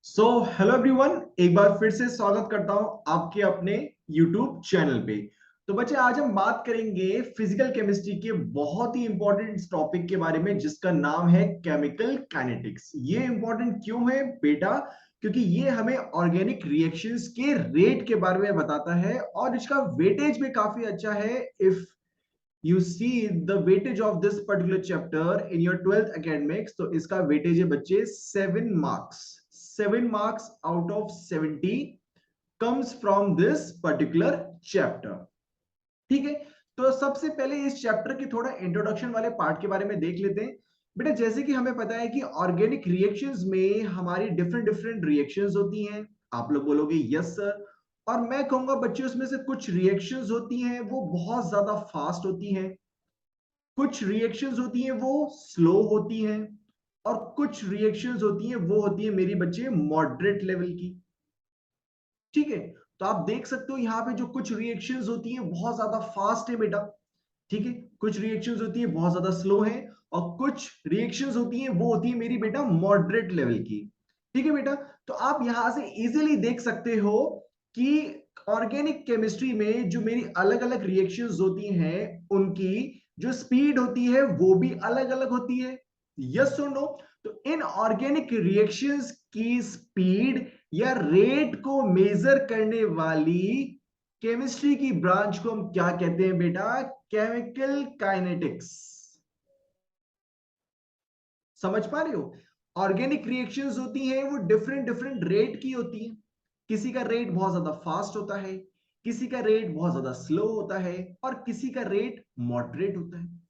Hello everyone, एक बार फिर से स्वागत करता हूं आपके अपने यूट्यूब चैनल पे। तो बच्चे, आज हम बात करेंगे फिजिकल केमिस्ट्री के बहुत ही इंपॉर्टेंट टॉपिक के बारे में, जिसका नाम है केमिकल काइनेटिक्स। ये इंपॉर्टेंट क्यों है बेटा? क्योंकि ये हमें ऑर्गेनिक रिएक्शंस के रेट के बारे में बताता है और इसका वेटेज भी काफी अच्छा है। If you see the weightage of this particular chapter in your 12th academics, तो इसका वेटेज है बच्चे 7 marks. 7 marks out of 70 comes from this particular chapter। ठीक है, तो सबसे पहले इस चैप्टर के थोड़ा इंट्रोडक्शन वाले पार्ट के बारे में देख लेते हैं। बेटा, जैसे कि हमें पता है कि ऑर्गेनिक रिएक्शंस में हमारी डिफरेंट डिफरेंट रिएक्शंस होती हैं। आप लोग बोलोगे यस सर, और मैं कहूंगा बच्चे उसमें से कुछ रिएक्शंस होती हैं वो बहुत ज्यादा फास्ट होती हैं, कुछ रिएक्शंस होती हैं वो स्लो होती हैं, और कुछ रिएक्शंस होती हैं वो होती है मेरी बच्चे मॉडरेट लेवल की। ठीक है, तो आप देख सकते हो यहाँ पे जो कुछ रिएक्शंस होती हैं बहुत ज्यादा फास्ट है बेटा। ठीक है, कुछ रिएक्शंस होती है बहुत ज्यादा स्लो है, और कुछ रिएक्शंस होती हैं वो होती है मेरी बेटा मॉडरेट लेवल की। ठीक है बेटा, तो आप यहां से इजीली देख सकते हो कि ऑर्गेनिक केमिस्ट्री में जो मेरी अलग अलग रिएक्शंस होती हैं उनकी जो स्पीड होती है वो भी अलग अलग होती है। यस और नो? तो इन ऑर्गेनिक रिएक्शंस की स्पीड या रेट को मेजर करने वाली केमिस्ट्री की ब्रांच को हम क्या कहते हैं बेटा? Chemical kinetics. समझ पा रहे हो? ऑर्गेनिक रिएक्शंस होती हैं वो डिफरेंट डिफरेंट रेट की होती हैं। किसी का रेट बहुत ज्यादा फास्ट होता है, किसी का रेट बहुत ज्यादा स्लो होता है, और किसी का रेट मॉडरेट होता है।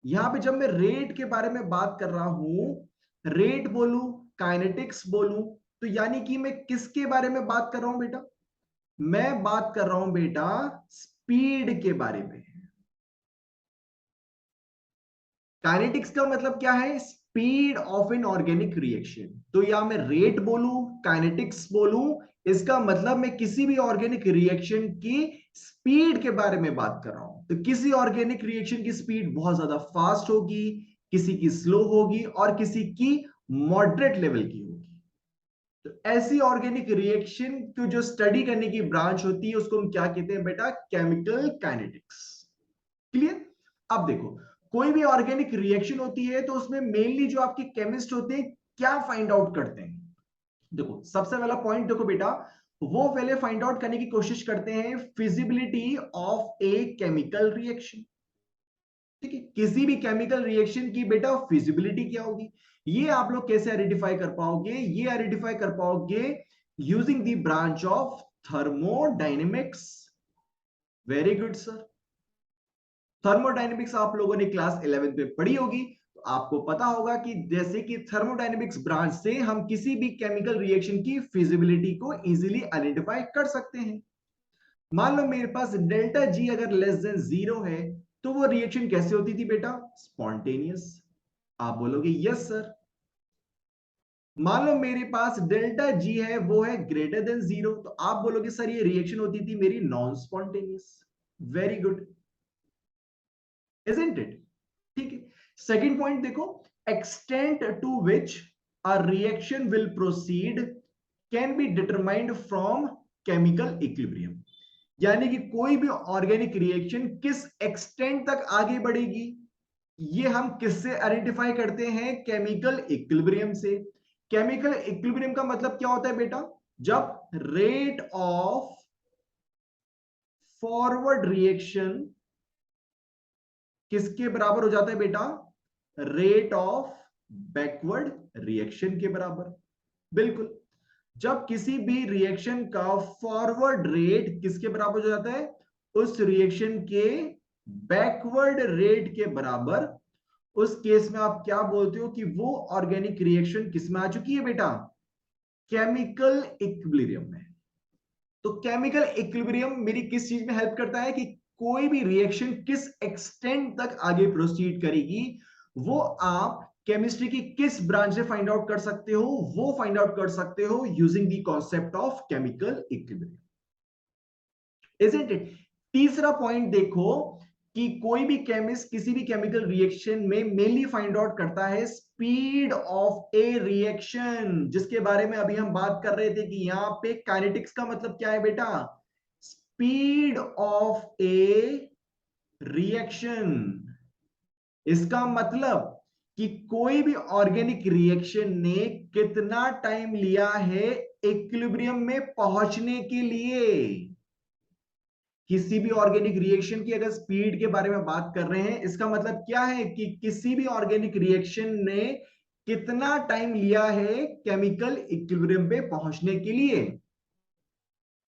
यहां पे जब मैं रेट के बारे में बात कर रहा हूं, रेट बोलूं, काइनेटिक्स बोलूं, तो यानी कि मैं किसके बारे में बात कर रहा हूं बेटा? मैं बात कर रहा हूं बेटा स्पीड के बारे में। काइनेटिक्स का मतलब क्या है? Speed of an organic reaction. तो या मैं रेट बोलूं, काइनेटिक्स बोलूं, इसका मतलब मैं किसी भी ऑर्गेनिक रिएक्शन की स्पीड के बारे में बात कर रहा हूं। तो किसी ऑर्गेनिक रिएक्शन की स्पीड बहुत ज्यादा फास्ट होगी, किसी की स्लो होगी, और किसी की मॉडरेट लेवल की होगी। तो ऐसी ऑर्गेनिक रिएक्शन को जो स्टडी करने की ब्रांच होती है उसको हम क्या कहते हैं बेटा? Chemical kinetics. क्लियर? अब देखो, कोई भी ऑर्गेनिक रिएक्शन होती है तो उसमें मेनली जो आपके केमिस्ट होते हैं क्या फाइंड आउट करते हैं? देखो, सबसे पहला पॉइंट देखो बेटा, वो पहले फाइंड आउट करने की कोशिश करते हैं feasibility of a chemical reaction. ठीक है, किसी भी केमिकल रिएक्शन की बेटा फिजिबिलिटी क्या होगी, ये आप लोग कैसे आइडेंटिफाई कर पाओगे? ये आइडेंटिफाई कर पाओगे using the branch of thermodynamics. Very good sir. Thermodynamics आप लोगों ने क्लास 11th में पढ़ी होगी, तो आपको पता होगा कि जैसे कि थर्मोडायनेमिक्स ब्रांच से हम किसी भी केमिकल रिएक्शन की फिजिबिलिटी को इजीली आइडेंटिफाई कर सकते हैं। मान लो मेरे पास डेल्टा जी अगर लेस देन 0 है, तो वो रिएक्शन कैसे होती थी बेटा? स्पॉन्टेनियस। आप बोलोगे यस सर। मान लो मेरे पास डेल्टा जी है वो है ग्रेटर देन 0, तो आप बोलोगे सर ये रिएक्शन होती थी मेरी non spontaneous. Very good, isn't it? ठीक है, सेकंड पॉइंट देखो, extent to which a reaction will proceed can be determined from chemical equilibrium. यानी कि कोई भी ऑर्गेनिक रिएक्शन किस एक्सटेंट तक आगे बढ़ेगी, ये हम किससे आइडेंटिफाई करते हैं? केमिकल इक्विलिब्रियम से। केमिकल इक्विलिब्रियम का मतलब क्या होता है बेटा? जब रेट ऑफ फॉरवर्ड रिएक्शन किसके बराबर हो जाता है बेटा? रेट ऑफ बैकवर्ड रिएक्शन के बराबर। बिल्कुल, जब किसी भी रिएक्शन का फॉरवर्ड रेट किसके बराबर हो जाता है? उस रिएक्शन के बैकवर्ड रेट के बराबर। उस केस में आप क्या बोलते हो कि वो ऑर्गेनिक रिएक्शन किस में आ चुकी है बेटा? केमिकल इक्विलिब्रियम में। तो केमिकल इक्विलिब्रियम मेरी किस चीज में हेल्प करता है कि कोई भी रिएक्शन किस एक्सटेंट तक आगे प्रोसीड करेगी, वो आप केमिस्ट्री की किस ब्रांच से फाइंड आउट कर सकते हो? वो फाइंड आउट कर सकते हो using the concept of chemical equilibrium. Isn't it? तीसरा पॉइंट देखो, कि कोई भी केमिस्ट किसी भी केमिकल रिएक्शन में मेनली फाइंड आउट करता है स्पीड ऑफ ए रिएक्शन, जिसके बारे में अभी हम बात कर रहे थे कि यहां पे काइनेटिक्स का मतलब क्या है बेटा, स्पीड ऑफ ए रिएक्शन। इसका मतलब कि कोई भी ऑर्गेनिक रिएक्शन ने कितना टाइम लिया है इक्विलिब्रियम में पहुंचने के लिए। किसी भी ऑर्गेनिक रिएक्शन की अगर स्पीड के बारे में बात कर रहे हैं, इसका मतलब क्या है कि किसी भी ऑर्गेनिक रिएक्शन ने कितना टाइम लिया है केमिकल इक्विलिब्रियम पे पहुंचने के लिए।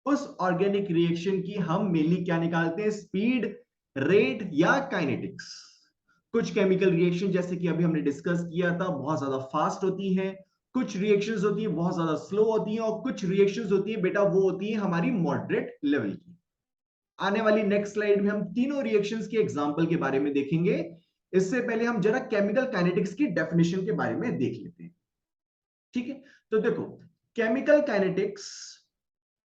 उस ऑर्गेनिक रिएक्शन की हम मेनली क्या निकालते हैं, स्पीड, रेट या काइनेटिक्स। कुछ केमिकल रिएक्शन जैसे कि अभी हमने डिस्कस किया था बहुत ज्यादा फास्ट होती हैं, कुछ रिएक्शंस होती है बहुत ज्यादा स्लो होती हैं, और कुछ रिएक्शंस होती है बेटा वो होती है हमारी मॉडरेट लेवल की। आने वाली नेक्स्ट स्लाइड में हम तीनों रिएक्शंस के एग्जांपल के बारे में देखेंगे। इससे पहले हम जरा केमिकल काइनेटिक्स की डेफिनेशन के बारे में देख लेते हैं। ठीक है, तो देखो, chemical kinetics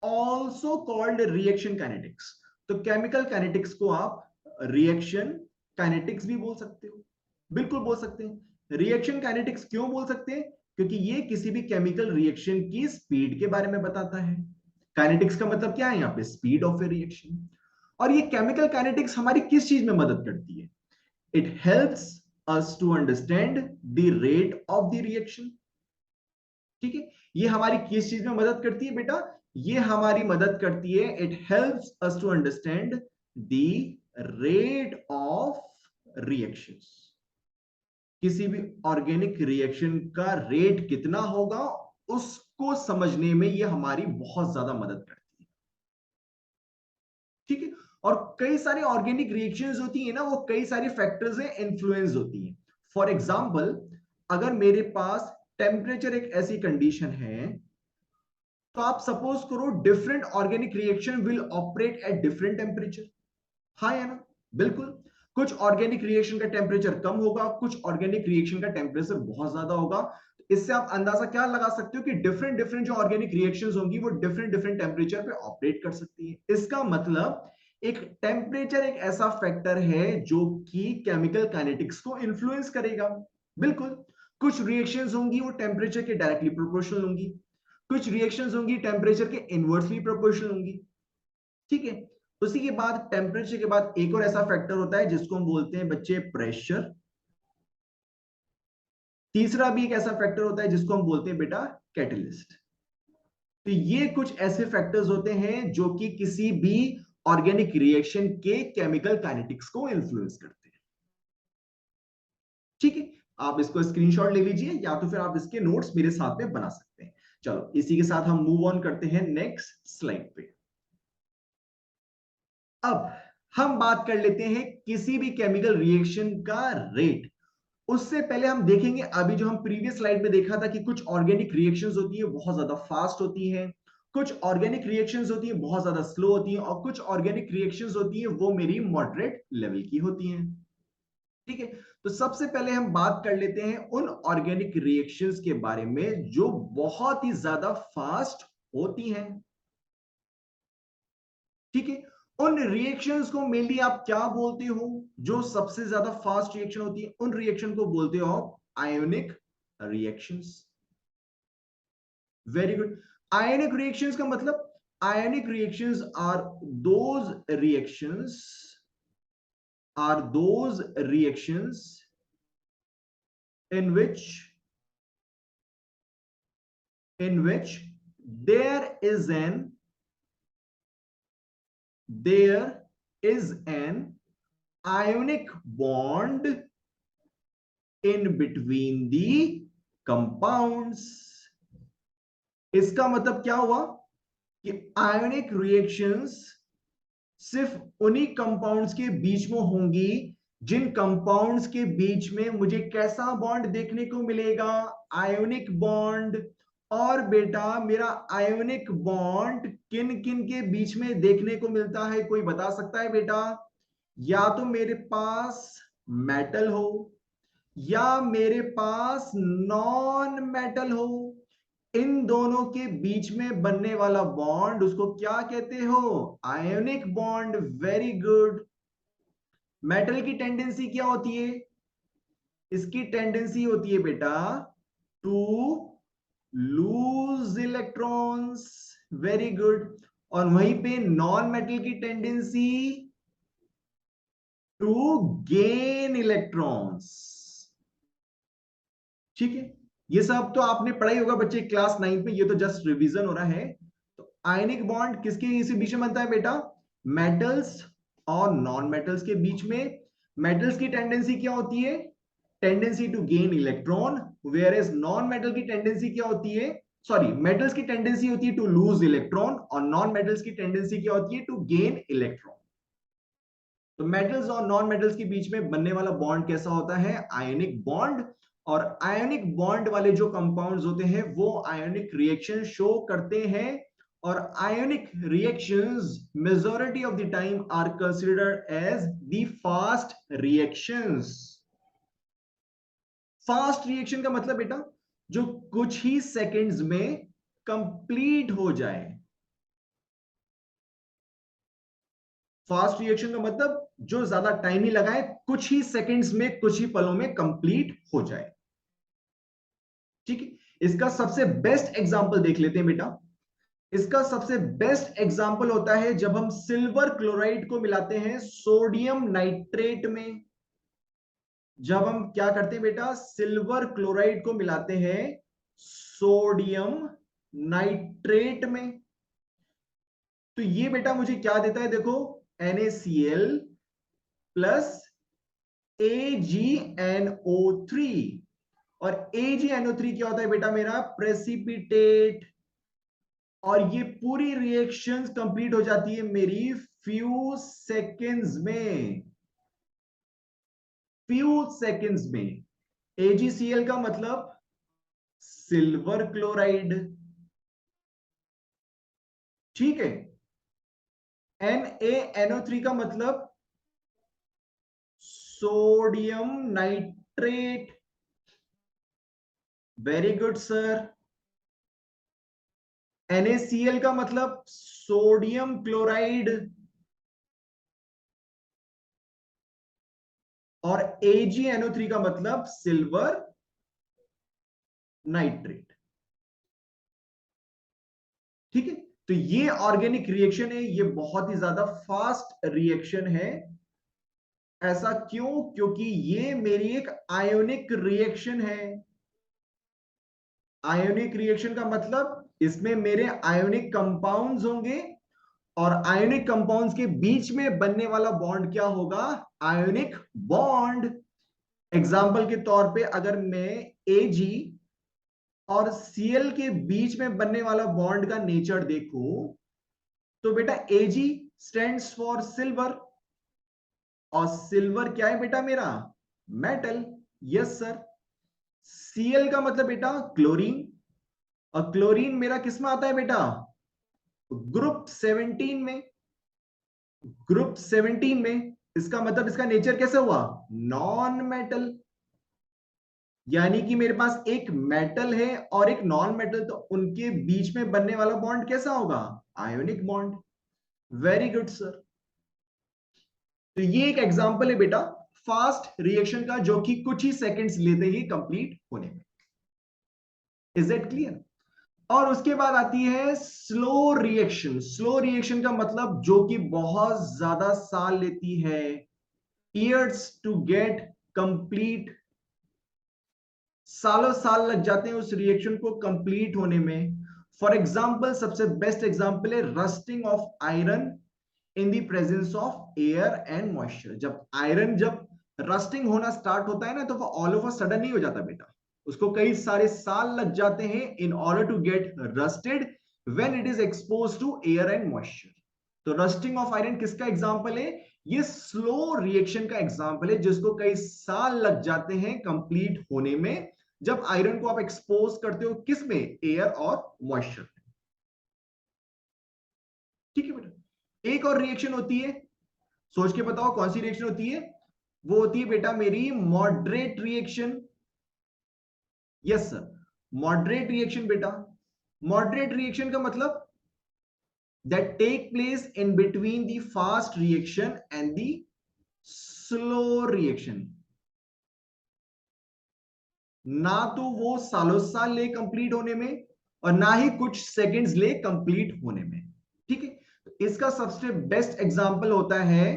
also called reaction kinetics. तो केमिकल काइनेटिक्स को आप रिएक्शन काइनेटिक्स भी बोल सकते हो, बिल्कुल बोल सकते हैं। रिएक्शन काइनेटिक्स क्यों बोल सकते हैं, क्योंकि ये किसी भी केमिकल रिएक्शन की स्पीड के बारे में बताता है। काइनेटिक्स का मतलब क्या है यहाँ पे, स्पीड ऑफ ए रिएक्शन। और ये केमिकल काइनेटिक्स हमारी किस चीज में मदद करती है, it helps us to understand the rate of the reaction. ठीक है, ये हमारी किस चीज में मदद करती है बेटा, ये हमारी मदद करती है, it helps us to understand the rate of reactions. किसी भी ऑर्गेनिक रिएक्शन का रेट कितना होगा उसको समझने में ये हमारी बहुत ज्यादा मदद करती है। ठीक है, और कई सारी ऑर्गेनिक रिएक्शंस होती है ना, वो कई सारी फैक्टर्स से इन्फ्लुएंस होती है। फॉर एग्जांपल, अगर मेरे पास टेम्परेचर एक ऐसी कंडीशन है, तो आप सपोज करो different organic reaction will operate at different temperature. हाँ या ना, बिल्कुल। कुछ ऑर्गेनिक रिएक्शन का टेम्परेचर कम होगा, कुछ ऑर्गेनिक रिएक्शन का टेम्परेचर बहुत ज्यादा होगा। इससे आप अंदाजा क्या लगा सकते हो कि डिफरेंट डिफरेंट जो ऑर्गेनिक रिएक्शंस होंगी वो डिफरेंट डिफरेंट टेम्परेचर पे ऑपरेट कर सकती है। इसका मतलब एक टेम्परेचर एक ऐसा फैक्टर है जो कि केमिकल काइनेटिक्स को इन्फ्लुएंस करेगा। बिल्कुल, कुछ रिएक्शंस होंगी वो टेम्परेचर के डायरेक्टली प्रोपोर्शनल होंगी, कुछ रिएक्शंस होंगी टेम्परेचर के इनवर्सली प्रोपोर्शनल होंगी। ठीक है, उसी के बाद टेम्परेचर के बाद एक और ऐसा फैक्टर होता है जिसको हम बोलते हैं बच्चे प्रेशर। तीसरा भी एक ऐसा फैक्टर होता है जिसको हम बोलते हैं बेटा कैटलिस्ट। तो ये कुछ ऐसे फैक्टर्स होते हैं जो कि किसी भी ऑर्गेनिक रिएक्शन के केमिकल काइनेटिक्स को इन्फ्लुएंस करते हैं। ठीक है, आप इसको स्क्रीनशॉट ले लीजिए या तो फिर आप इसके नोट्स मेरे साथ में बना सकते हैं। चलो इसी के साथ हम मूव ऑन करते हैं नेक्स्ट स्लाइड पे। अब हम बात कर लेते हैं किसी भी केमिकल रिएक्शन का रेट। उससे पहले हम देखेंगे अभी जो हम प्रीवियस स्लाइड में देखा था कि कुछ ऑर्गेनिक रिएक्शंस होती है बहुत ज्यादा फास्ट होती हैं, कुछ ऑर्गेनिक रिएक्शंस होती है बहुत ज्यादा स्लो होती हैं, और कुछ ऑर्गेनिक रिएक्शंस होती है वो मेरी मॉडरेट लेवल की होती हैं। ठीक है, तो सबसे पहले हम बात कर लेते हैं उन ऑर्गेनिक रिएक्शंस के बारे में जो बहुत ही ज्यादा फास्ट होती हैं। ठीक है, उन रिएक्शंस को मेनली आप क्या बोलते हो, जो सबसे ज्यादा फास्ट रिएक्शन होती है उन रिएक्शन को बोलते हो आप ionic reactions. Very good. Ionic reactions का मतलब, ionic reactions are those reactions in which there is an ionic bond in between the compounds। इसका मतलब क्या हुआ कि आयोनिक रिएक्शंस सिर्फ उन्हीं कंपाउंड्स के बीच में होंगी जिन कंपाउंड्स के बीच में मुझे कैसा बॉन्ड देखने को मिलेगा, आयोनिक बॉन्ड। और बेटा मेरा आयोनिक बॉन्ड किन किन के बीच में देखने को मिलता है, कोई बता सकता है बेटा? या तो मेरे पास मेटल हो या मेरे पास नॉन मेटल हो, इन दोनों के बीच में बनने वाला बॉन्ड उसको क्या कहते हो, ionic bond. Very good. Metal की टेंडेंसी क्या होती है? इसकी टेंडेंसी होती है बेटा to lose electrons. Very good. और वहीं पे नॉन मेटल की टेंडेंसी टू गेन इलेक्ट्रॉन्स। ठीक है, ये सब तो आपने पढ़ा ही होगा बच्चे क्लास 9 में, ये तो जस्ट रिवीजन हो रहा है। तो आयनिक बॉन्ड किसके इसी बीच में बनता है बेटा? मेटल्स और नॉन मेटल्स के बीच में। मेटल्स की टेंडेंसी क्या होती है? Tendency to gain electron. Whereas non metal की टेंडेंसी क्या होती है? सॉरी, मेटल्स की टेंडेंसी होती है टू लूज इलेक्ट्रॉन और नॉन मेटल्स की टेंडेंसी क्या होती है? To gain electron. तो मेटल्स और नॉन मेटल्स के बीच में बनने वाला बॉन्ड कैसा होता है? Ionic bond. और आयनिक बॉन्ड वाले जो कंपाउंड्स होते हैं वो आयनिक रिएक्शन शो करते हैं। और ionic reactions majority of the time are considered as the fast reactions. Fast reaction का मतलब बेटा जो कुछ ही सेकंड्स में कंप्लीट हो जाए। फास्ट रिएक्शन का मतलब जो ज्यादा टाइम ही लगाए, कुछ ही सेकंड्स में, कुछ ही पलों में कंप्लीट हो जाए। ठीक है, इसका सबसे बेस्ट एग्जांपल देख लेते हैं बेटा। इसका सबसे बेस्ट एग्जांपल होता है जब हम सिल्वर क्लोराइड को मिलाते हैं सोडियम नाइट्रेट में। जब हम क्या करते हैं बेटा? सिल्वर क्लोराइड को मिलाते हैं सोडियम नाइट्रेट में। तो ये बेटा मुझे क्या देता है? देखो, NaCl प्लस AgNO3। और AgNO3 क्या होता है बेटा? मेरा प्रेसिपिटेट। और ये पूरी रिएक्शंस कंप्लीट हो जाती है मेरी फ्यू सेकेंड्स में। फ्यू सेकेंड्स में। AgCl का मतलब सिल्वर क्लोराइड। ठीक है। NaNO3 का मतलब sodium nitrate. Very good sir. NaCl का मतलब सोडियम क्लोराइड। और AgNO3 का मतलब सिल्वर नाइट्रेट। ठीक है, तो ये ऑर्गेनिक रिएक्शन है, ये बहुत ही ज्यादा फास्ट रिएक्शन है। ऐसा क्यों? क्योंकि ये मेरी एक आयोनिक रिएक्शन है। आयोनिक रिएक्शन का मतलब इसमें मेरे आयोनिक कंपाउंड्स होंगे और आयोनिक कंपाउंड्स के बीच में बनने वाला बॉन्ड क्या होगा? Ionic bond. एग्जाम्पल के तौर पे अगर मैं Ag और Cl के बीच में बनने वाला बॉन्ड का नेचर देखूं, तो बेटा Ag स्टैंड्स फॉर सिल्वर। और सिल्वर क्या है बेटा मेरा? मेटल। Yes sir. Cl का मतलब बेटा क्लोरीन। और क्लोरीन मेरा किस में आता है बेटा? ग्रुप 17 में। ग्रुप 17 में, इसका मतलब इसका नेचर कैसा हुआ? Non metal. यानी कि मेरे पास एक मेटल है और एक नॉन मेटल, तो उनके बीच में बनने वाला बॉन्ड कैसा होगा? Ionic bond. Very good sir. तो ये एक एग्जांपल है बेटा फास्ट रिएक्शन का, जो कि कुछ ही सेकंड्स लेते ही कंप्लीट होने में। Is it clear? और उसके बाद आती है स्लो रिएक्शन। स्लो रिएक्शन का मतलब जो कि बहुत ज्यादा साल लेती है, ईयर्स टू गेट कंप्लीट। सालों साल लग जाते हैं उस रिएक्शन को कंप्लीट होने में। फॉर एग्जाम्पल, सबसे बेस्ट एग्जाम्पल है rusting of iron in the presence of air and moisture. जब आयरन जब रस्टिंग होना स्टार्ट होता है ना, तो वो ऑल ऑफ अ सडन नहीं हो जाता बेटा। उसको कई सारे साल लग जाते हैं in order to get rusted when it is expose to air and moisture. तो रस्टिंग ऑफ आयरन किसका एग्जांपल है? ये स्लो रिएक्शन का एग्जांपल है, जिसको कई साल लग जाते हैं कंप्लीट होने में, जब आयरन को आप एक्सपोज करते हो किस में? एयर और मॉइस्चर। ठीक है बेटा। एक और रिएक्शन होती है, सोच के बताओ कौन सी रिएक्शन होती है? वो होती है बेटा मेरी moderate reaction. Yes sir, moderate reaction बेटा। मॉडरेट रिएक्शन का मतलब that take place in between the fast reaction and the slow reaction, ना तो वो सालों साल ले कंप्लीट होने में और ना ही कुछ सेकंड्स ले कंप्लीट होने में। ठीक है, तो इसका सबसे बेस्ट एग्जांपल होता है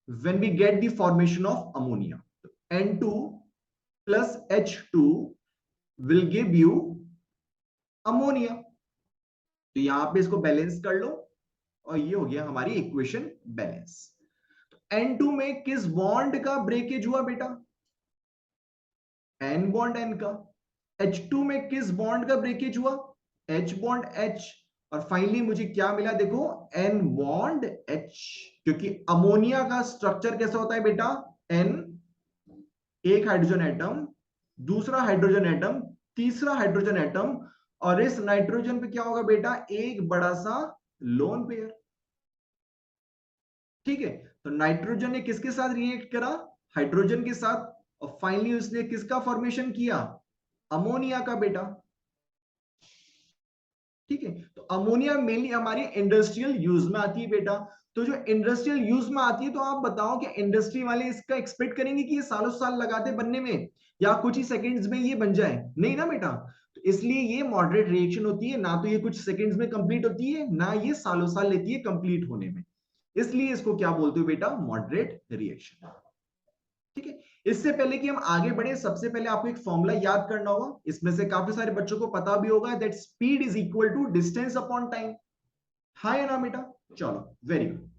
when we get the formation of ammonia. N2 plus H2 will give you ammonia. तो यहां पे इसको बैलेंस कर लो और ये हो गया हमारी इक्वेशन बैलेंस। तो N2 में किस बॉन्ड का ब्रेकेज हुआ बेटा? N बॉन्ड N का। H2 में किस बॉन्ड का ब्रेकेज हुआ? H bond H। और फाइनली मुझे क्या मिला देखो, N बॉन्ड H। क्योंकि अमोनिया का स्ट्रक्चर कैसा होता है बेटा? N, एक हाइड्रोजन एटम, दूसरा हाइड्रोजन एटम, तीसरा हाइड्रोजन एटम, और इस नाइट्रोजन पे क्या होगा बेटा? एक बड़ा सा लोन पेयर। ठीक है, तो नाइट्रोजन ने किसके साथ रिएक्ट करा? हाइड्रोजन के साथ, और फाइनली उसने किसका फॉर्मेशन किया? अमोनिया का बेटा। ठीक है, तो अमोनिया मेनली हमारी इंडस्ट्रियल यूज में आती है बेटा। तो जो इंडस्ट्रियल यूज में आती है, तो आप बताओ कि इंडस्ट्री वाले इसका एक्सपेक्ट करेंगे कि ये सालों साल लगाते बनने में, या कुछ ही सेकंड्स में ये बन जाए? नहीं ना बेटा। तो इसलिए ये मॉडरेट रिएक्शन होती है, ना तो ये कुछ सेकंड्स में कंप्लीट होती है, ना ये सालों साल लेती है कंप्लीट होने में। इसलिए इसको क्या बोलते हो बेटा? Moderate reaction. ठीक है, इससे पहले कि हम आगे बढ़े, सबसे पहले आपको एक फॉर्मूला याद करना होगा, इसमें से काफी सारे बच्चों को पता भी होगा, that speed is equal to distance upon time. हाँ या ना बेटा? चलो, वेरी गुड।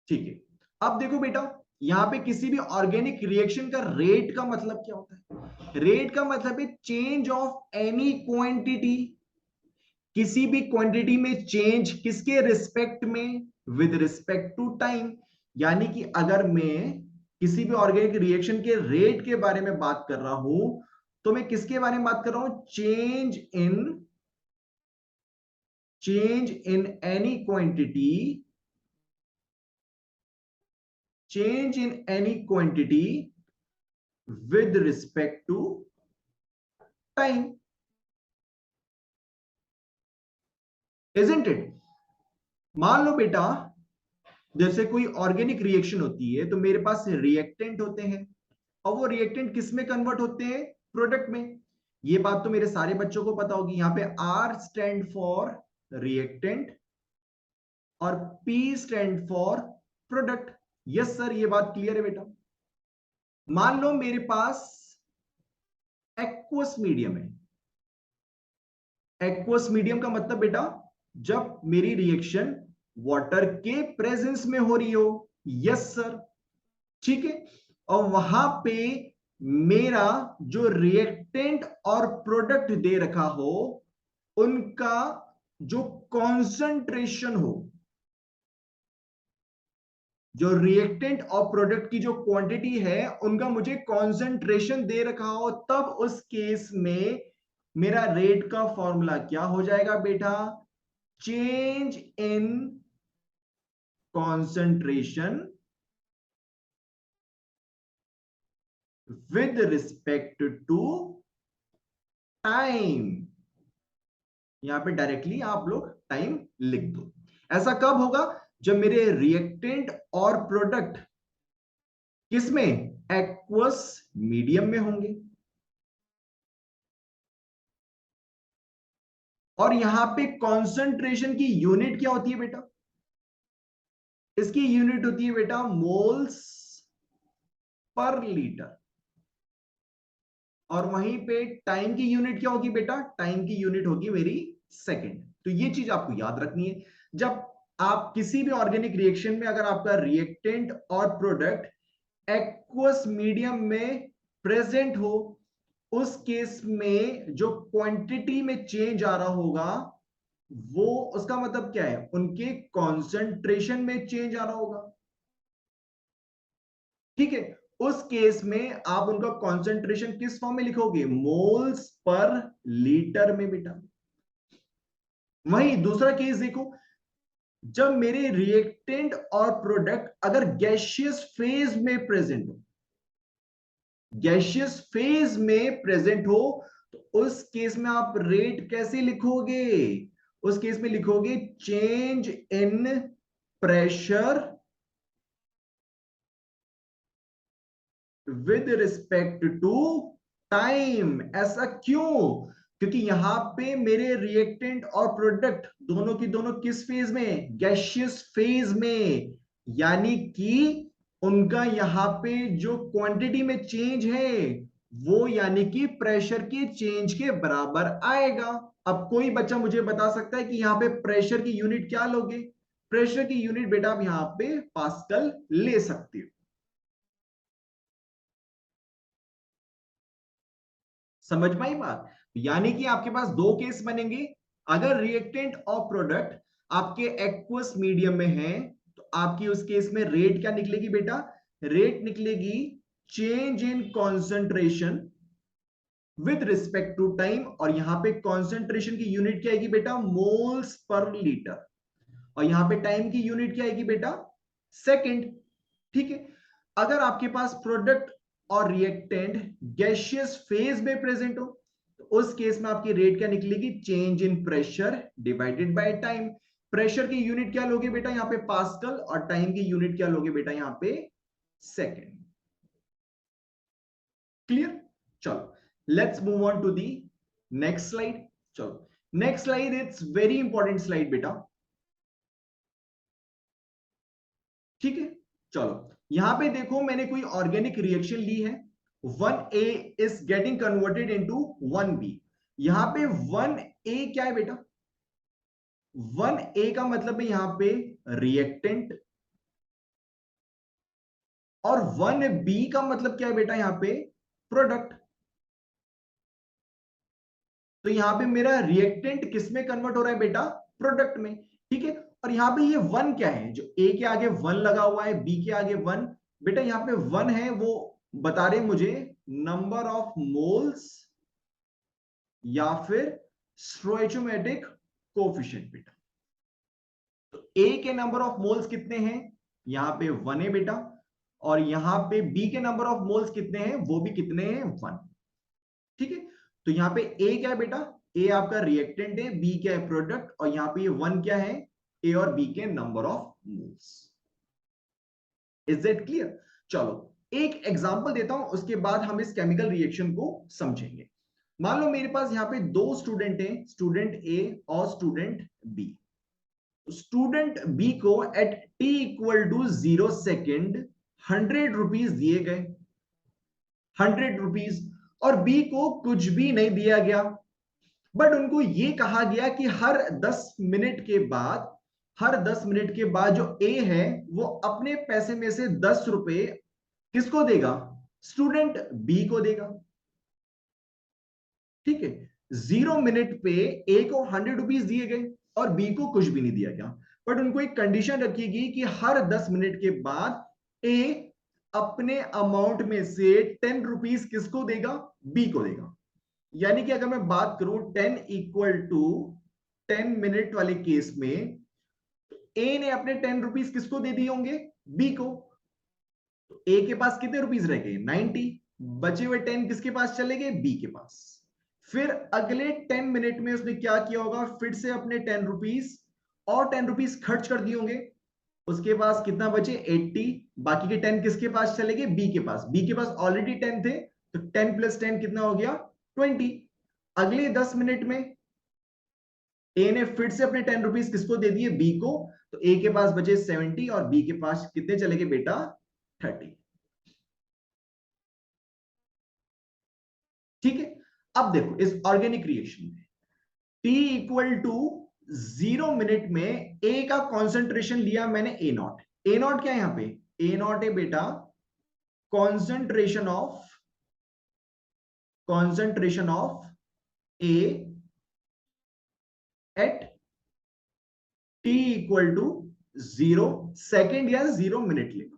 ठीक है, अब देखो बेटा, यहां पे किसी भी ऑर्गेनिक रिएक्शन का रेट का मतलब क्या होता है? रेट का मतलब है चेंज ऑफ एनी क्वांटिटी, किसी भी क्वांटिटी में चेंज किसके रिस्पेक्ट में? With respect to time. यानी कि अगर मैं किसी भी ऑर्गेनिक रिएक्शन के रेट के बारे में बात कर रहा हूं, तो मैं किसके बारे में बात कर रहा हूं? Change in any quantity, change in any quantity with respect to time, isn't it? मान लो बेटा, जैसे कोई ऑर्गेनिक रिएक्शन होती है, तो मेरे पास रिएक्टेंट होते हैं, और वो रिएक्टेंट किस में कन्वर्ट होते हैं? प्रोडक्ट में। ये बात तो मेरे सारे बच्चों को पता होगी। यहां पे R स्टैंड फॉर रिएक्टेंट और P stand for product. Yes sir, ये बात क्लियर है बेटा? मान लो मेरे पास एक्वस मीडियम है। एक्वस मीडियम का मतलब बेटा, जब मेरी रिएक्शन वाटर के प्रेजेंस में हो रही हो। यस सर, ठीक है, और वहां पे मेरा जो रिएक्टेंट और प्रोडक्ट दे रखा हो, उनका जो कॉन्सेंट्रेशन हो, जो रिएक्टेंट और प्रोडक्ट की जो क्वांटिटी है, उनका मुझे कॉन्सेंट्रेशन दे रखा हो, तब उस केस में मेरा रेट का फॉर्मूला क्या हो जाएगा बेटा? Change in concentration with respect to time. यहां पे डायरेक्टली आप लोग टाइम लिख दो। ऐसा कब होगा? जब मेरे रिएक्टेंट और प्रोडक्ट किसमें? एक्वस मीडियम में होंगे। और यहां पे कॉन्सेंट्रेशन की यूनिट क्या होती है बेटा? इसकी यूनिट होती है बेटा मोल्स पर लीटर। और वहीं पे टाइम की यूनिट क्या होगी बेटा? टाइम की यूनिट होगी मेरी सेकंड। तो ये चीज आपको याद रखनी है। जब आप किसी भी ऑर्गेनिक रिएक्शन में, अगर आपका रिएक्टेंट और प्रोडक्ट एक्वस मीडियम में प्रेजेंट हो, उस केस में जो क्वांटिटी में चेंज आ रहा होगा, वो उसका मतलब क्या है? उनके कॉन्सेंट्रेशन में चेंज आ रहा होगा। ठीक है, उस केस में आप उनका कॉन्सेंट्रेशन किस फॉर्म में लिखोगे? मोल्स पर लीटर में बेटा। वहीं दूसरा केस देखो, जब मेरे रिएक्टेंट और प्रोडक्ट अगर गैसियस फेज में प्रेजेंट हो, गैसियस फेज में प्रेजेंट हो, तो उस केस में आप रेट कैसे लिखोगे? उस केस में लिखोगे change in pressure with respect to time. ऐसा क्यों? क्योंकि यहां पे मेरे रिएक्टेंट और प्रोडक्ट दोनों की दोनों किस फेज में? गैसियस फेज में। यानी कि उनका यहां पे जो क्वांटिटी में चेंज है वो यानी कि प्रेशर के चेंज के बराबर आएगा। अब कोई बच्चा मुझे बता सकता है कि यहां पे प्रेशर की यूनिट क्या लोगे? प्रेशर की यूनिट बेटा आप यहां पे पास्कल ले सकते हो। समझ पाई बात? यानी कि आपके पास दो केस बनेंगे। अगर रिएक्टेंट और प्रोडक्ट आपके एक्वस मीडियम में है तो आपकी उस केस में रेट क्या निकलेगी बेटा? रेट निकलेगी change in concentration with respect to time. और यहां पे कॉन्सेंट्रेशन की यूनिट क्या आएगी बेटा? Moles per litre. और यहां पे टाइम की यूनिट क्या आएगी बेटा? सेकंड। ठीक है। अगर आपके पास प्रोडक्ट और रिएक्टेंट गैसियस फेज में प्रेजेंट हो तो उस केस में आपकी रेट क्या निकलेगी? Change in pressure divided by time. Pressure की यूनिट क्या लोगे बेटा यहां पे? पास्कल। और टाइम की यूनिट क्या लोगे बेटा यहां पे? सेकंड। क्लियर? चलो let's move on to the next slide. चलो next slide, it's very important slide बेटा। ठीक है। चलो यहां पे देखो मैंने कोई ऑर्गेनिक रिएक्शन ली है। 1A is getting converted into 1B। यहां पे 1A क्या है बेटा? 1A का मतलब है यहां पे रिएक्टेंट। और 1B का मतलब क्या है बेटा यहां पे? प्रोडक्ट। तो यहां पे मेरा रिएक्टेंट किस में कन्वर्ट हो रहा है बेटा? प्रोडक्ट में। ठीक है। और यहां पे ये वन क्या है? जो ए के आगे वन लगा हुआ है, बी के आगे वन। बेटा यहां पे वन है वो बता रहे मुझे नंबर ऑफ मोल्स या फिर स्टोइचोमेट्रिक कोफिशिएंट बेटा। तो ए के नंबर ऑफ मोल्स कितने हैं? यहां पे वन है बेटा। और यहां पे बी के नंबर ऑफ मोल्स कितने हैं? वो भी कितने हैं? वन। ठीक है। तो यहां पे ए क्या है बेटा? ए आपका रिएक्टेंट है, बी क्या है? प्रोडक्ट। और यहां पे ये वन क्या है? ए और बी के number of moles. Is it clear? चलो एक एग्जांपल देता हूं, उसके बाद हम इस केमिकल रिएक्शन को समझेंगे। मान लो मेरे पास यहां पे दो स्टूडेंट हैं, स्टूडेंट ए और स्टूडेंट बी। स्टूडेंट बी को at T equal to 0 second 100 rupees दिए गए। 100 रुपीज। और बी को कुछ भी नहीं दिया गया। बट उनको यह कहा गया कि हर 10 मिनट के बाद, हर 10 मिनट के बाद जो ए है वो अपने पैसे में से 10 रुपए किसको देगा? स्टूडेंट बी को देगा। ठीक है। 0 मिनट पे ए को 100 रुपीज दिए गए और बी को कुछ भी नहीं दिया गया। बट उनको एक कंडीशन रखी गई कि हर 10 मिनट के बाद ए अपने अमाउंट में से 10 रुपीज किसको देगा? बी को देगा। यानी कि अगर मैं बात करूं 10 = 10 मिनट वाले केस में ए ने अपने 10 रुपीज किसको दे दिए होंगे? बी को। तो ए के पास कितने रुपीज रह गए? 90। बचे हुए 10 किसके पास चले गए? बी के पास। फिर अगले 10 मिनट में उसने क्या किया होगा? फिर से अपने 10 रुपीज और 10 रुपीज खर्च कर दिए होंगे। उसके पास कितना बचे? 80। बाकी के 10 किसके पास चले गए? बी के पास। बी के पास ऑलरेडी 10 थे तो 10 + 10 कितना हो गया? 20। अगले 10 मिनट में ए ने फिर से अपने 10 रुपीज किसको दे दिए? बी को। तो ए के पास बचे 70 और बी के पास कितने चले गए बेटा? 30। ठीक है। अब देखो इस ऑर्गेनिक रिएक्शन में टी इक्वल टू 0 मिनट में ए का कॉन्सेंट्रेशन लिया मैंने ए नॉट। ए नॉट क्या है यहां पे? ए नॉट है बेटा concentration of A at T equal to 0 second या 0 मिनट लेगा।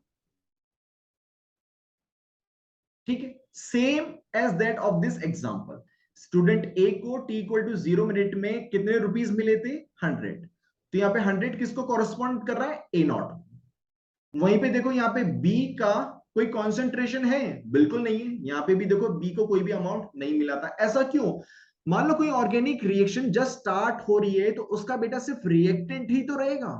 ठीक है। Same as that of this example, student A को टी इक्वल टू 0 मिनट में कितने रुपीज मिले थे? 100। तो यहां पे 100 किसको कॉरेस्पॉन्ड कर रहा है? A not. वहीं पे देखो यहां पे बी का कोई कॉन्सेंट्रेशन है? बिल्कुल नहीं है। यहां पे भी देखो बी को कोई भी अमाउंट नहीं मिला था। ऐसा क्यों? मान लो कोई ऑर्गेनिक रिएक्शन जस्ट स्टार्ट हो रही है तो उसका बेटा सिर्फ रिएक्टेंट ही तो रहेगा।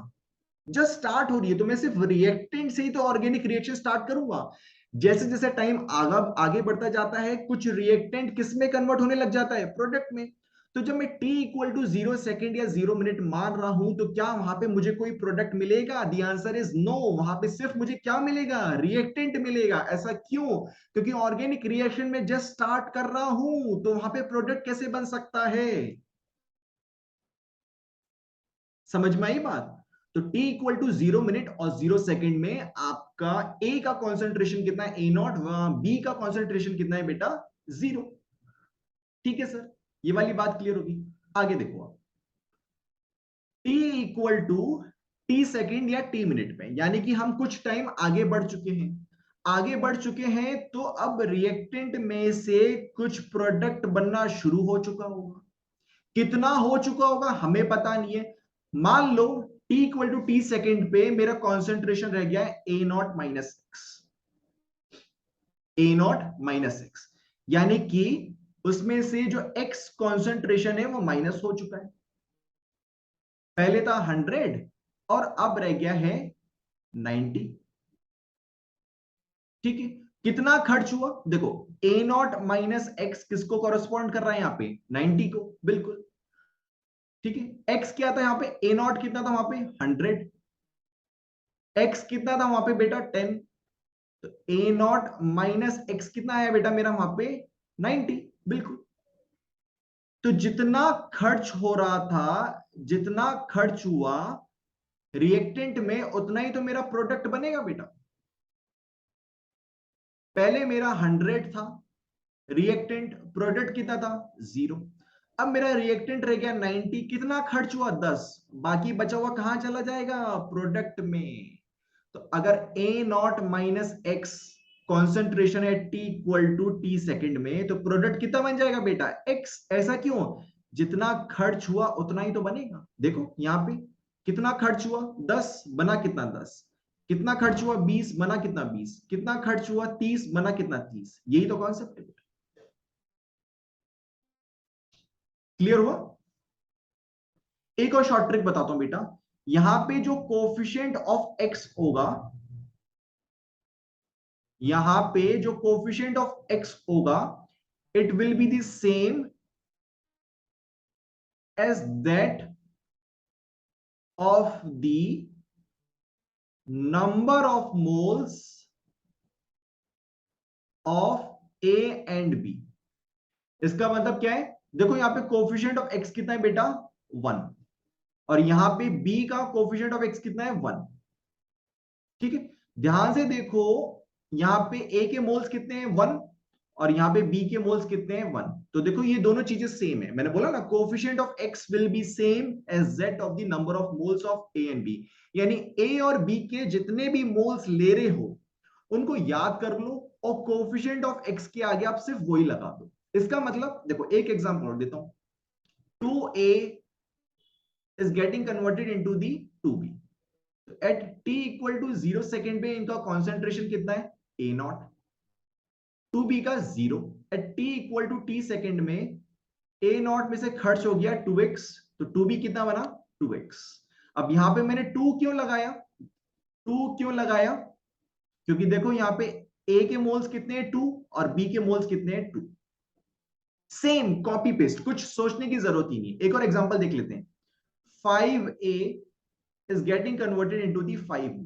जस्ट स्टार्ट हो रही है, तो मैं सिर्फ रिएक्टेंट से ही तो ऑर्गेनिक रिएक्शन स्टार्ट करूंगा। जैसे जैसे टाइम आगे बढ़ता जाता है, कुछ रिएक्टेंट किस में कन्वर्ट होने लग जाता है, प्रोडक्ट में। तो जब मैं t इक्वल टू 0 सेकेंड या 0 मिनट मान रहा हूं, तो क्या वहां पे मुझे कोई प्रोडक्ट मिलेगा? The answer is no. वहां पे सिर्फ मुझे क्या मिलेगा? रिएक्टेंट मिलेगा। ऐसा क्यों? क्योंकि ऑर्गेनिक रिएक्शन में जस्ट स्टार्ट कर रहा हूं, तो वहां पे प्रोडक्ट कैसे बन सकता है? समझ में आई बात? तो t इक्वल टू 0 मिनट और 0 सेकेंड में आपका a का कॉन्सेंट्रेशन कितना है? A0। b का कॉन्सेंट्रेशन कितना है बेटा? 0। ठीक है सर, ये वाली बात क्लियर होगी। आगे देखो आप, t equal to T second या टी मिनट में, यानी कि हम कुछ टाइम आगे बढ़ चुके हैं। आगे बढ़ चुके हैं तो अब रिएक्टेंट में से कुछ प्रोडक्ट बनना शुरू हो चुका होगा। कितना हो चुका होगा हमें पता नहीं है। मान लो t equal to T second पे मेरा कॉन्सेंट्रेशन रह गया है A0 - 6। A0 - 6 यानी कि उसमें से जो x कॉन्सेंट्रेशन है वो माइनस हो चुका है। पहले था 100 और अब रह गया है 90। ठीक है, कितना खर्च हुआ? देखो, A0 - 6 किसको कॉरेस्पॉन्ड कर रहा है यहाँ पे? 90 को, बिल्कुल। ठीक है, x क्या था यहाँ पे? A0 कितना था वहां पे? 100। x कितना था वहां पे बेटा? 10। तो A0 - 6 कितना आया बेटा मेरा वहां पे? 90, बिल्कुल। तो जितना खर्च हो रहा था, जितना खर्च हुआ रिएक्टेंट में, उतना ही तो मेरा प्रोडक्ट बनेगा बेटा। पहले मेरा 100 था रिएक्टेंट, प्रोडक्ट कितना था? 0। अब मेरा रिएक्टेंट रह गया 90, कितना खर्च हुआ? 10। बाकी बचा हुआ कहां चला जाएगा? प्रोडक्ट में। तो अगर A0 - 6 कॉन्सेंट्रेशन है t equal to T second में, तो प्रोडक्ट कितना बन जाएगा बेटा? x। ऐसा क्यों? जितना खर्च हुआ उतना ही तो बनेगा। देखो यहां पे कितना खर्च हुआ? 10 बना कितना? 10। कितना खर्च हुआ? 20 बना कितना? 20। कितना खर्च हुआ? 30 बना कितना? 30। यही तो कॉन्सेप्ट है। क्लियर हुआ? एक और शॉर्ट ट्रिक बताता हूं बेटा। यहां पे जो कोफिशिएंट ऑफ x होगा, यहां पे जो कोफिशिएंट ऑफ x होगा, it will be the same as that of the number of moles of a and b। इसका मतलब क्या है? देखो यहां पे कोफिशिएंट ऑफ x कितना है बेटा? 1। और यहां पे b का कोफिशिएंट ऑफ x कितना है? 1। ठीक है, ध्यान से देखो, यहां पे a के मोल्स कितने हैं? 1। और यहां पे b के मोल्स कितने हैं? 1। तो देखो ये दोनों चीजें सेम है। मैंने बोला ना, coefficient of x will be same as z of the number of moles of a and b। यानी a और b के जितने भी मोल्स ले रहे हो उनको याद कर लो, और कोफिशिएंट ऑफ x के आगे आप सिर्फ वही लगा दो। इसका मतलब देखो, एक एग्जांपल और देता हूं। 2a is getting converted into the 2b। At t equal to 0 second पे इनका कॉन्सेंट्रेशन कितना है? A0। 2b का 0। At t equal to T second में A0 में से खर्च हो गया 2x, तो 2b कितना बना? 2x। अब यहां पे मैंने 2 क्यों लगाया? 2 क्यों लगाया? क्योंकि देखो यहां पे a के मोल्स कितने हैं? 2। और b के मोल्स कितने हैं? 2। सेम कॉपी पेस्ट, कुछ सोचने की जरूरत ही नहीं। एक और एग्जांपल देख लेते हैं। 5a is getting converted into the 5b।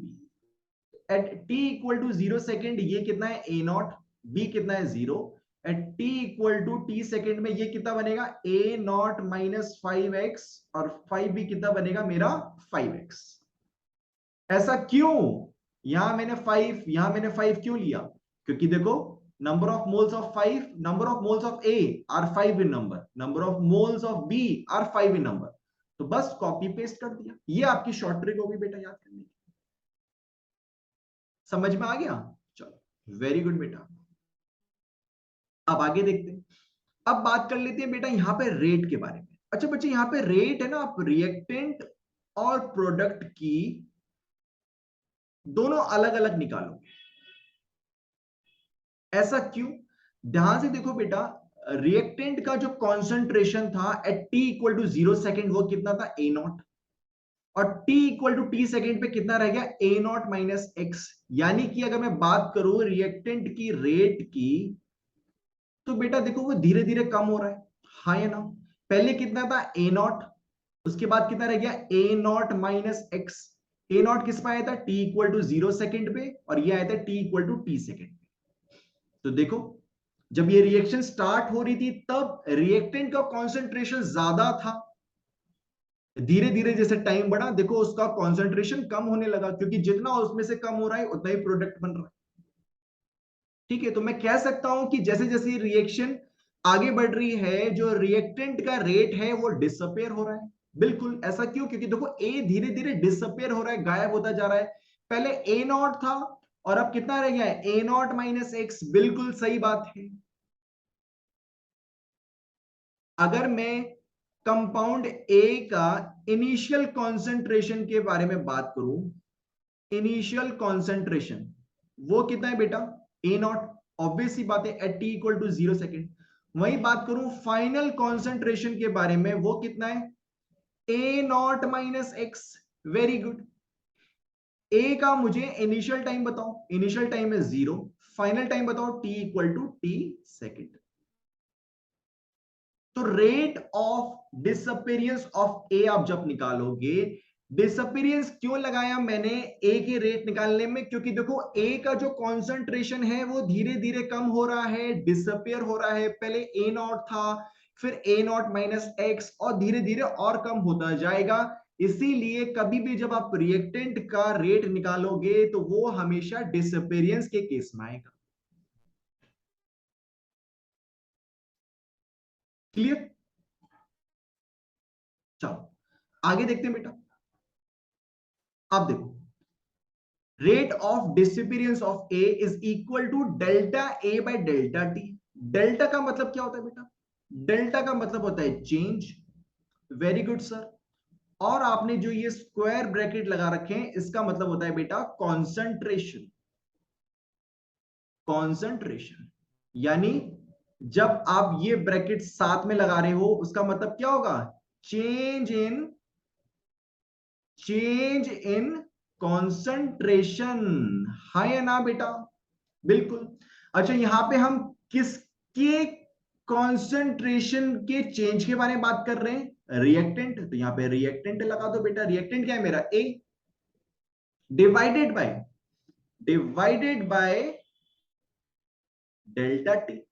At t equal to 0 second ये कितना है? A0। b कितना है? 0। At t equal to T second में ये कितना बनेगा? A0 - 5x। और 5b कितना बनेगा मेरा? 5x। ऐसा क्यों? यहां मैंने 5 क्यों लिया? क्योंकि देखो, number of moles of 5, number of moles of A are 5 in number, number of moles of B are 5 in number. तो बस कॉपी पेस्ट कर दिया। ये आपकी शॉर्ट ट्रिक होगी बेटा याद करने की। समझ में आ गया? चलो, वेरी गुड बेटा। अब आगे देखते हैं। अब बात कर लेते हैं बेटा यहां पे रेट के बारे में। अच्छा बच्चे, यहां पे रेट है ना, आप रिएक्टेंट और प्रोडक्ट की दोनों अलग अलग निकालोगे। ऐसा क्यों? ध्यान से देखो बेटा, रिएक्टेंट का जो कॉन्सेंट्रेशन था at t equal to 0 second, वो कितना था? A0। और t equal to T second पे कितना रह गया, ए नॉट माइनस एक्स। यानी कि अगर मैं बात करूं रिएक्टेंट की रेट की, तो बेटा देखो वो धीरे धीरे कम हो रहा है, हाँ या ना। पहले कितना था ए नॉट, उसके बाद कितना रह गया A naught minus X. A naught किस पे आया था, टी इक्वल टू 0 सेकेंड पे, और ये आया था t equal to T second पे। तो देखो जब ये रिएक्शन स्टार्ट हो रही थी तब रिएक्टेंट का कॉन्सेंट्रेशन ज्यादा था, धीरे धीरे जैसे टाइम बढ़ा देखो उसका कॉन्सेंट्रेशन कम होने लगा, क्योंकि जितना उसमें से कम हो रहा है उतना ही प्रोडक्ट बन रहा है। ठीक है, तो मैं कह सकता हूं कि जैसे जैसे रिएक्शन आगे बढ़ रही है, जो रिएक्टेंट का रेट है वो डिसअपेयर हो रहा है। बिल्कुल ऐसा क्यों, क्योंकि देखो ए धीरे धीरे डिसअपेयर हो रहा है, गायब होता जा रहा है। पहले ए नॉट था और अब कितना रह गया है, ए नॉट माइनस एक्स। बिल्कुल सही बात है। अगर मैं कंपाउंड ए का इनिशियल कॉन्सेंट्रेशन के बारे में बात करूं, इनिशियल कॉन्सेंट्रेशन वो कितना है बेटा, ए नॉट। ऑब्वियस सी बात है, at T equal to 0 second. वही बात करूं फाइनल कॉन्सेंट्रेशन के बारे में, वो कितना है, A naught minus X. Very good. A का मुझे इनिशियल टाइम बताओ, इनिशियल टाइम है 0, फाइनल टाइम बताओ T equal to T second. तो rate of disappearance of A आप जब निकालोगे, डिसअपेरियंस क्यों लगाया मैंने ए के रेट निकालने में, क्योंकि देखो ए का जो कॉन्सेंट्रेशन है वो धीरे धीरे कम हो रहा है, डिसअपेयर हो रहा है। पहले ए नॉट था, फिर ए नॉट माइनस एक्स, और धीरे धीरे और कम होता जाएगा। इसीलिए कभी भी जब आप रिएक्टेंट का रेट निकालोगे तो वो हमेशा डिसअपेरियंस के केस में आएगा। क्लियर। चलो आगे देखते हैं बेटा। आप देखो rate of disappearance of A is equal to delta A by delta T. Delta का मतलब क्या होता है बेटा, डेल्टा का मतलब होता है चेंज। Very good sir. और आपने जो ये स्क्वायर ब्रैकेट लगा रखे हैं इसका मतलब होता है बेटा कॉन्सेंट्रेशन। कॉन्सेंट्रेशन यानी जब आप ये ब्रैकेट साथ में लगा रहे हो उसका मतलब क्या होगा, change in, change in concentration. हाँ या ना बेटा, बिल्कुल। अच्छा यहां पे हम किसके कॉन्सेंट्रेशन के चेंज के बारे में बात कर रहे हैं, रिएक्टेंट। तो यहां पे रिएक्टेंट लगा दो बेटा। रिएक्टेंट क्या है मेरा, A divided by, divided by delta T.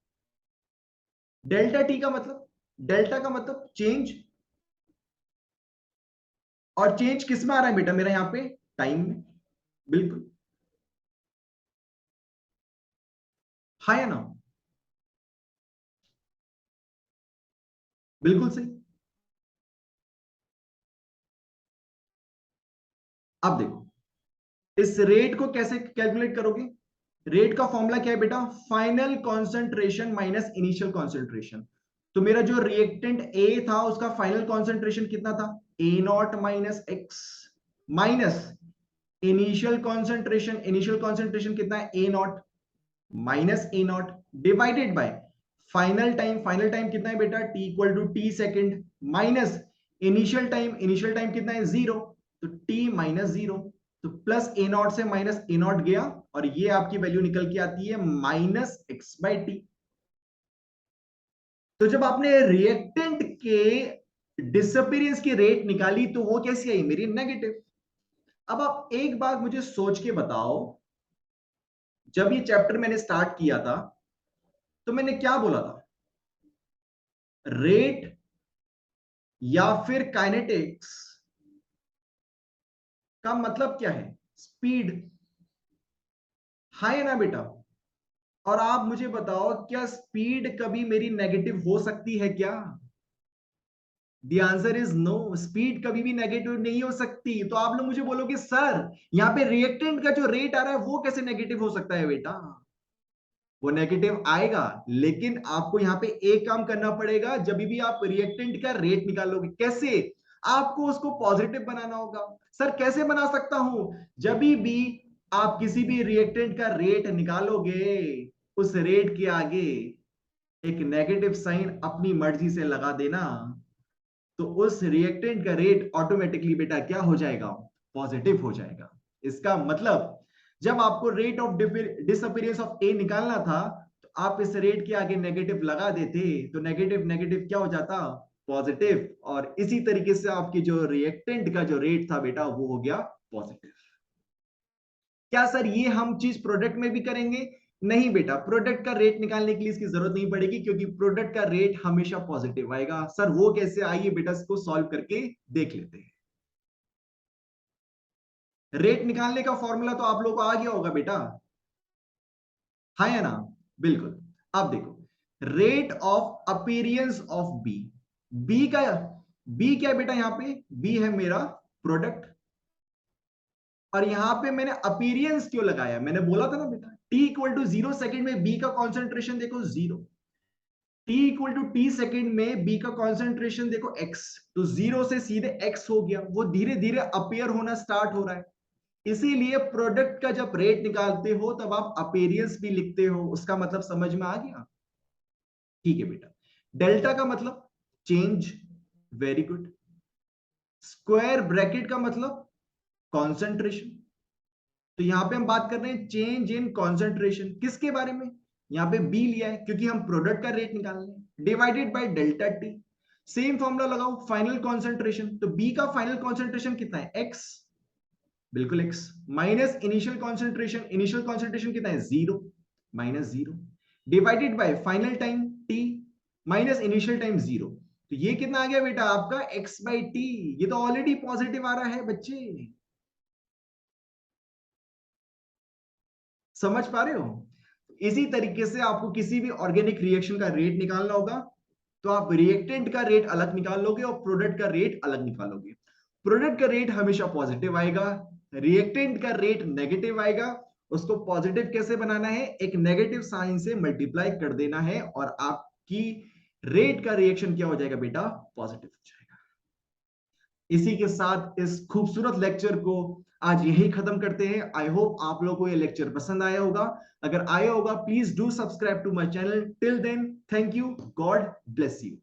Delta T का मतलब, डेल्टा का मतलब चेंज, और चेंज किस में आ रहा है बेटा मेरा यहां पे, टाइम में। बिल्कुल, हाँ या ना, बिल्कुल सही। अब देखो इस रेट को कैसे कैलकुलेट करोगे, रेट का फॉर्मूला क्या है बेटा, final concentration minus initial concentration. तो मेरा जो रिएक्टेंट ए था उसका फाइनल कॉन्सेंट्रेशन कितना था, A naught minus X, minus initial concentration, initial concentration कितना है A naught minus A naught, divided by final time, final time कितना है बेटा T equal to T second, minus initial time, initial time कितना है 0, तो टी माइनस 0। तो plus A naught से माइनस ए नॉट गया, और ये आपकी वैल्यू निकल के आती है माइनस एक्स बाई टी। तो जब आपने रिएक्टेंट के डिसअपीयरेंस की रेट निकाली तो वो कैसी आई मेरी, नेगेटिव। अब आप एक बात मुझे सोच के बताओ, जब ये चैप्टर मैंने स्टार्ट किया था तो मैंने क्या बोला था, रेट या फिर काइनेटिक्स का मतलब क्या है, स्पीड। हाँ या ना बेटा। और आप मुझे बताओ क्या स्पीड कभी मेरी नेगेटिव हो सकती है क्या, the answer is no, speed कभी भी नेगेटिव नहीं हो सकती। तो आप लोग मुझे बोलोगे सर यहाँ पे रिएक्टेंट का जो रेट आ रहा है वो कैसे नेगेटिव हो सकता है बेटा, वो नेगेटिव आएगा, लेकिन आपको यहां पे एक काम करना पड़ेगा, जब भी आप रिएक्टेंट का रेट निकालोगे कैसे, आपको उसको पॉजिटिव बनाना होगा। सर कैसे बना सकता हूं, जब भी आप किसी भी रिएक्टेंट का रेट निकालोगे उस रेट के आगे एक नेगेटिव साइन अपनी मर्जी से लगा देना, तो उस रिएक्टेंट का रेट ऑटोमेटिकली बेटा क्या हो जाएगा, पॉजिटिव हो जाएगा। इसका मतलब जब आपको रेट ऑफ डिसअपीयरेंस ऑफ ए निकालना था तो आप इस रेट के आगे नेगेटिव लगा देते, तो नेगेटिव नेगेटिव क्या हो जाता, पॉजिटिव, और इसी तरीके से आपकी जो रिएक्टेंट का जो रेट था बेटा वो हो गया पॉजिटिव। क्या सर ये हम चीज प्रोडक्ट में भी करेंगे? नहीं बेटा, प्रोडक्ट का रेट निकालने के लिए इसकी जरूरत नहीं पड़ेगी, क्योंकि प्रोडक्ट का रेट हमेशा पॉजिटिव आएगा। सर वो कैसे? आइए बेटा इसको सॉल्व करके देख लेते हैं। रेट निकालने का फॉर्मूला तो आप लोगों को आ गया होगा बेटा, हाँ या ना? बिल्कुल। अब देखो, rate of appearance of B, B का, बी क्या है बेटा, यहां पे बी है मेरा प्रोडक्ट, और यहां पे मैंने अपीयरेंस क्यों लगाया, मैंने बोला था ना बेटा t इक्वल टू 0 सेकेंड में बी का कॉन्सेंट्रेशन देखो 0, t equal to T second में बी का कॉन्सेंट्रेशन देखो x, तो 0 से सीधे x हो गया, वो धीरे धीरे अपीयर होना स्टार्ट हो रहा है। इसीलिए प्रोडक्ट का जब रेट निकालते हो तब आप अपीयरेंस भी लिखते हो, उसका मतलब समझ में आ गया? ठीक है बेटा। डेल्टा का मतलब change, very good. Square bracket का मतलब कॉन्सेंट्रेशन, तो यहां पे हम बात कर रहे हैं चेंज इन कॉन्सेंट्रेशन, किसके बारे में? यहां पे बी लिया है क्योंकि हम प्रोडक्ट का रेट निकाल रहे हैं, divided by delta T. Same formula लगाओ, फाइनल कॉन्सेंट्रेशन, तो बी का फाइनल कॉन्सेंट्रेशन कितना है, एक्स, बिल्कुल x, minus initial concentration, initial concentration कितना है, 0, minus 0, divided by final time T, minus initial time 0, तो ये कितना आ गया बेटा आपका x बाई टी, ये तो ऑलरेडी पॉजिटिव आ रहा है बच्चे, समझ पा रहे हो? इसी तरीके से आपको किसी भी ऑर्गेनिक रिएक्शन का रेट निकालना होगा, तो आप रिएक्टेंट का रेट अलग निकाल लोगे और प्रोडक्ट का रेट अलग निकालोगे। प्रोडक्ट का रेट हमेशा पॉजिटिव आएगा, रिएक्टेंट का रेट नेगेटिव आएगा। उसको पॉजिटिव कैसे बनाना है, एक नेगेटिव साइन से मल्टीप्लाई कर देना है और आपकी रेट का रिएक्शन क्या हो जाएगा बेटा, पॉजिटिव हो जाएगा। इसी के साथ इस खूबसूरत लेक्चर को आज यही खत्म करते हैं। आई होप आप लोगों को ये लेक्चर पसंद आया होगा, अगर आया होगा please do subscribe to my channel. Till then, thank you, God bless you.